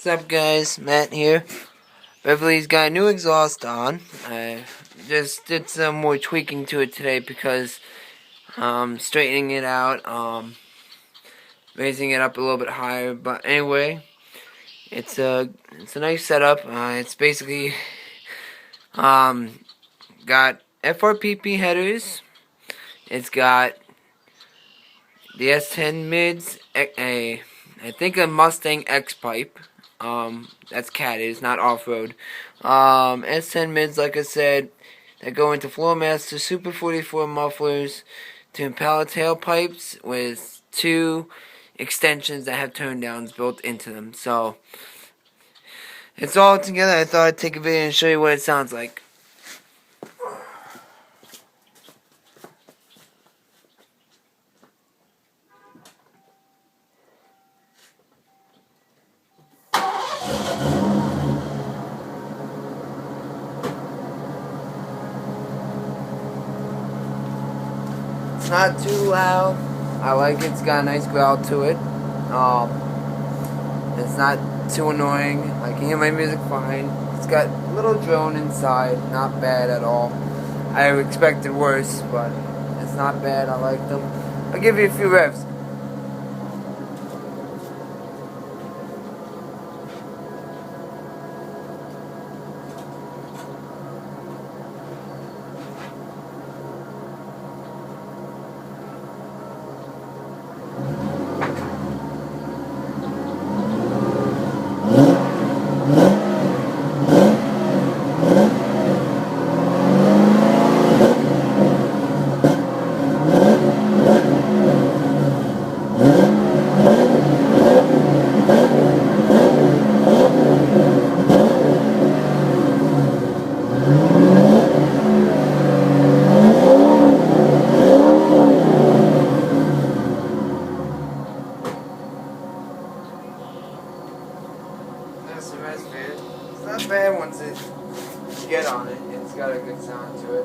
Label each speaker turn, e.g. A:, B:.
A: What's up, guys? Matt here. Beverly's got a new exhaust on. I just did some more tweaking to it today because straightening it out, raising it up a little bit higher. But anyway, it's a nice setup. It's basically got FRPP headers. It's got the S10 mids, I think a Mustang X pipe. That's cat, it's not off-road. S10 mids, like I said, that go into Flowmaster Super 44 mufflers to Impala tailpipes with two extensions that have turn downs built into them. So it's all together. I thought I'd take a video and show you what it sounds like. It's not too loud. I like it. It's got a nice growl to it. It's not too annoying. I can hear my music fine. It's got a little drone inside. Not bad at all. I expected worse, but it's not bad. I like them. I'll give you a few revs. That's the rest of it. It's not bad once you get on it. It's got a good sound to it.